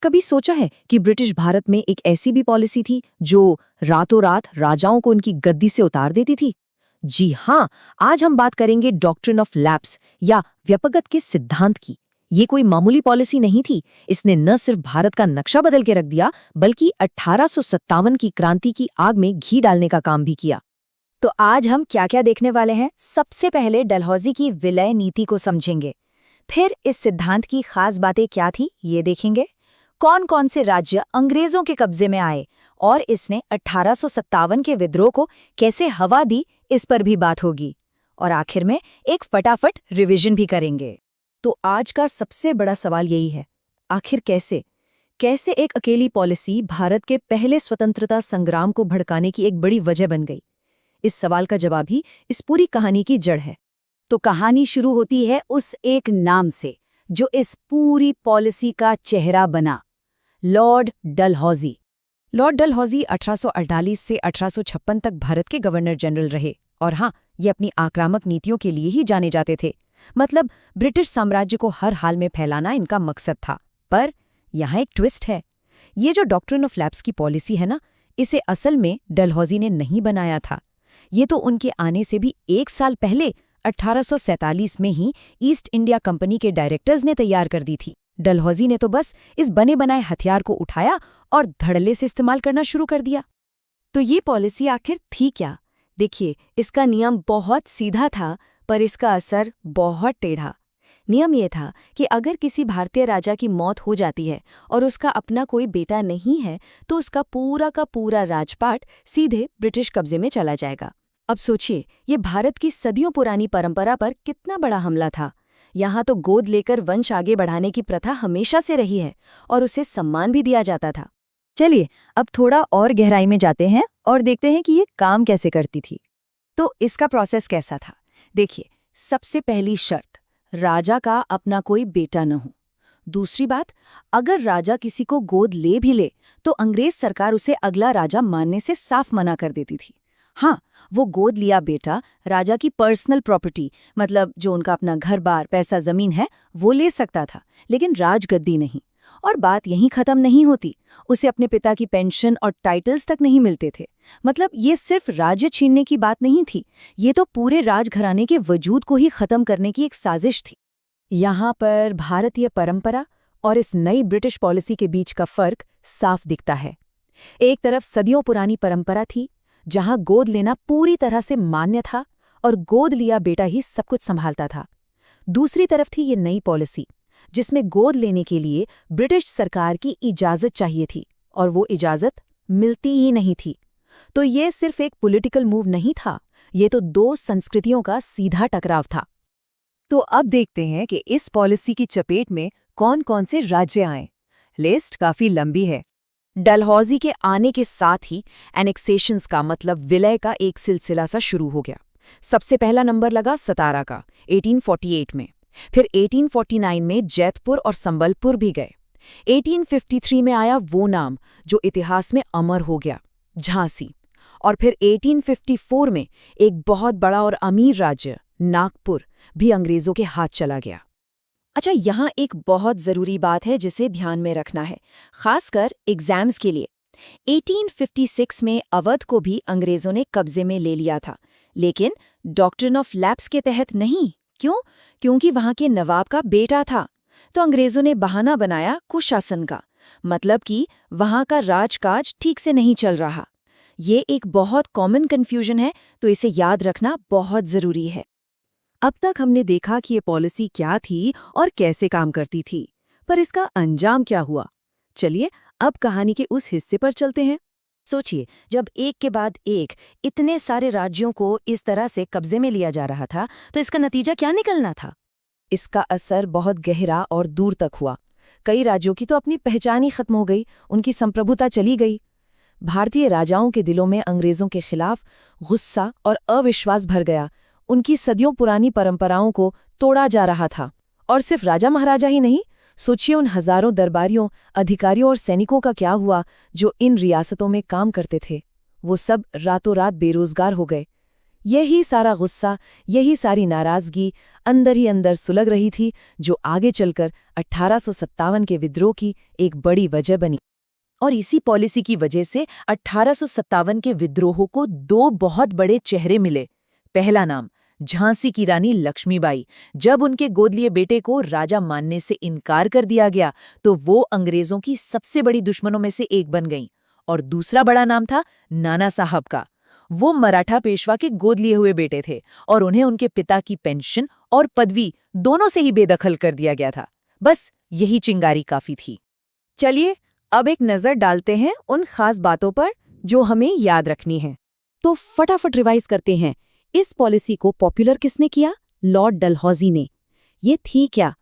कभी सोचा है कि ब्रिटिश भारत में एक ऐसी भी पॉलिसी थी जो रातों रात राजाओं को उनकी गद्दी से उतार देती थी? जी हाँ, आज हम बात करेंगे डॉक्ट्रिन ऑफ लैप्स या व्यपगत के सिद्धांत की। ये कोई मामूली पॉलिसी नहीं थी। इसने न सिर्फ भारत का नक्शा बदल के रख दिया, बल्कि 1857 की क्रांति की आग में घी डालने का काम भी किया। तो आज हम क्या क्या देखने वाले हैं? सबसे पहले डलहौजी की विलय नीति को समझेंगे। फिर इस सिद्धांत की खास बातें क्या थी ये देखेंगे। कौन कौन से राज्य अंग्रेजों के कब्जे में आए और इसने 1857 के विद्रोह को कैसे हवा दी, इस पर भी बात होगी। और आखिर में एक फटाफट रिवीजन भी करेंगे। तो आज का सबसे बड़ा सवाल यही है, आखिर कैसे एक अकेली पॉलिसी भारत के पहले स्वतंत्रता संग्राम को भड़काने की एक बड़ी वजह बन गई? इस सवाल का जवाब ही इस पूरी कहानी की जड़ है। तो कहानी शुरू होती है उस एक नाम से जो इस पूरी पॉलिसी का चेहरा बना, लॉर्ड डलहौजी। लॉर्ड डलहौजी 1848 से 1856 तक भारत के गवर्नर जनरल रहे और हाँ, ये अपनी आक्रामक नीतियों के लिए ही जाने जाते थे। मतलब ब्रिटिश साम्राज्य को हर हाल में फैलाना इनका मकसद था। पर यहाँ एक ट्विस्ट है। ये जो डॉक्ट्रिन ऑफ लैप्स की पॉलिसी है ना, इसे असल में डलहौजी ने नहीं बनाया था। ये तो उनके आने से भी 1 साल पहले 1847 में ही ईस्ट इंडिया कंपनी के डायरेक्टर्स ने तैयार कर दी थी। डलहौजी ने तो बस इस बने बनाए हथियार को उठाया और धड़ल्ले से इस्तेमाल करना शुरू कर दिया। तो ये पॉलिसी आखिर थी क्या? देखिए, इसका नियम बहुत सीधा था, पर इसका असर बहुत टेढ़ा। नियम ये था कि अगर किसी भारतीय राजा की मौत हो जाती है और उसका अपना कोई बेटा नहीं है, तो उसका पूरा का पूरा राजपाट सीधे ब्रिटिश कब्जे में चला जाएगा। अब सोचिए, ये भारत की सदियों पुरानी परंपरा पर कितना बड़ा हमला था। यहाँ तो गोद लेकर वंश आगे बढ़ाने की प्रथा हमेशा से रही है और उसे सम्मान भी दिया जाता था। चलिए, अब थोड़ा और गहराई में जाते हैं और देखते हैं कि ये काम कैसे करती थी। तो इसका प्रोसेस कैसा था? देखिए, सबसे पहली शर्त, राजा का अपना कोई बेटा न हो। दूसरी बात, अगर राजा किसी को गोद ले भी ले, तो अंग्रेज सरकार उसे अगला राजा मानने से साफ मना कर देती थी। हाँ, वो गोद लिया बेटा राजा की पर्सनल प्रॉपर्टी, मतलब जो उनका अपना घर बार, पैसा, जमीन है, वो ले सकता था, लेकिन राजगद्दी नहीं। और बात यहीं खत्म नहीं होती, उसे अपने पिता की पेंशन और टाइटल्स तक नहीं मिलते थे। मतलब ये सिर्फ राज्य छीनने की बात नहीं थी, ये तो पूरे राजघराने के वजूद को ही खत्म करने की एक साजिश थी। यहाँ पर भारतीय परंपरा और इस नई ब्रिटिश पॉलिसी के बीच का फर्क साफ दिखता है। एक तरफ सदियों पुरानी परंपरा थी, जहां गोद लेना पूरी तरह से मान्य था और गोद लिया बेटा ही सब कुछ संभालता था। दूसरी तरफ थी ये नई पॉलिसी, जिसमें गोद लेने के लिए ब्रिटिश सरकार की इजाज़त चाहिए थी और वो इजाज़त मिलती ही नहीं थी। तो ये सिर्फ एक पॉलिटिकल मूव नहीं था, ये तो 2 संस्कृतियों का सीधा टकराव था। तो अब देखते हैं कि इस पॉलिसी की चपेट में कौन कौन से राज्य आए। लिस्ट काफी लंबी है। डलहौजी के आने के साथ ही एनेक्सेशंस का, मतलब विलय का एक सिलसिला सा शुरू हो गया। सबसे पहला नंबर लगा सतारा का 1848 में। फिर 1849 में जैतपुर और संबलपुर भी गए। 1853 में आया वो नाम जो इतिहास में अमर हो गया, झांसी। और फिर 1854 में एक बहुत बड़ा और अमीर राज्य नागपुर भी अंग्रेजों के हाथ चला गया। अच्छा, यहाँ एक बहुत ज़रूरी बात है जिसे ध्यान में रखना है, खासकर एग्जाम्स के लिए। 1856 में अवध को भी अंग्रेजों ने कब्जे में ले लिया था, लेकिन डॉक्ट्रिन ऑफ लैप्स के तहत नहीं। क्यों? क्योंकि वहाँ के नवाब का बेटा था। तो अंग्रेजों ने बहाना बनाया कुशासन का, मतलब कि वहाँ का राजकाज ठीक से नहीं चल रहा। ये एक बहुत कॉमन कन्फ्यूजन है, तो इसे याद रखना बहुत ज़रूरी है। अब तक हमने देखा कि ये पॉलिसी क्या थी और कैसे काम करती थी, पर इसका अंजाम क्या हुआ? चलिए अब कहानी के उस हिस्से पर चलते हैं। सोचिए, जब एक के बाद एक इतने सारे राज्यों को इस तरह से कब्जे में लिया जा रहा था, तो इसका नतीजा क्या निकलना था? इसका असर बहुत गहरा और दूर तक हुआ। कई राज्यों की तो अपनी पहचान ही खत्म हो गई, उनकी संप्रभुता चली गई। भारतीय राजाओं के दिलों में अंग्रेजों के खिलाफ गुस्सा और अविश्वास भर गया। उनकी सदियों पुरानी परंपराओं को तोड़ा जा रहा था। और सिर्फ राजा महाराजा ही नहीं, सोचिए उन हजारों दरबारियों, अधिकारियों और सैनिकों का क्या हुआ जो इन रियासतों में काम करते थे। वो सब रातों रात बेरोजगार हो गए। यही सारा गुस्सा, यही सारी नाराजगी अंदर ही अंदर सुलग रही थी, जो आगे चलकर 1857 के विद्रोह की एक बड़ी वजह बनी। और इसी पॉलिसी की वजह से 1857 के विद्रोह को दो बहुत बड़े चेहरे मिले। पहला नाम झांसी की रानी लक्ष्मीबाई। जब उनके गोदलिए बेटे को राजा मानने से इनकार कर दिया गया तो वो अंग्रेजों की सबसे बड़ी दुश्मनों में से एक बन गईं। और दूसरा बड़ा नाम था नाना साहब का। वो मराठा पेशवा के गोद लिए हुए बेटे थे और उन्हें उनके पिता की पेंशन और पदवी दोनों से ही बेदखल कर दिया गया था। बस यही चिंगारी काफी थी। चलिए अब एक नज़र डालते हैं उन खास बातों पर जो हमें याद रखनी है। तो फटाफट रिवाइज करते हैं। इस पॉलिसी को पॉपुलर किसने किया? लॉर्ड डलहौजी ने। ये थी क्या?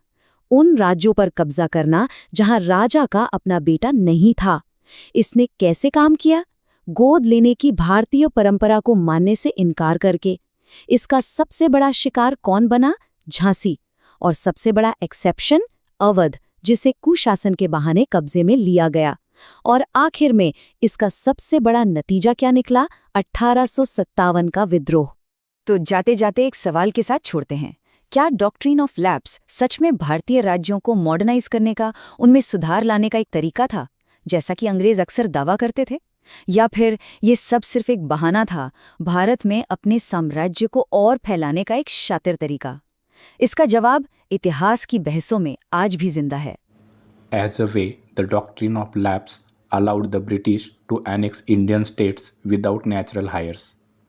उन राज्यों पर कब्जा करना जहां राजा का अपना बेटा नहीं था। इसने कैसे काम किया? गोद लेने की भारतीय परंपरा को मानने से इनकार करके। इसका सबसे बड़ा शिकार कौन बना? झांसी। और सबसे बड़ा एक्सेप्शन अवध, जिसे कुशासन के बहाने कब्जे में लिया गया। और आखिर में इसका सबसे बड़ा नतीजा क्या निकला? 1857 का विद्रोह। तो जाते जाते एक सवाल के साथ छोड़ते हैं। क्या डॉक्ट्रिन ऑफ लैप्स सच में भारतीय राज्यों को मॉडर्नाइज करने का, उनमें सुधार लाने का एक तरीका था, जैसा कि अंग्रेज अक्सर दावा करते थे? या फिर ये सब सिर्फ एक बहाना था, भारत में अपने साम्राज्य को और फैलाने का एक शातिर तरीका? इसका जवाब इतिहास की बहसों में आज भी जिंदा है। As a way, the doctrine of lapse allowed the British to annex Indian states without natural heirs.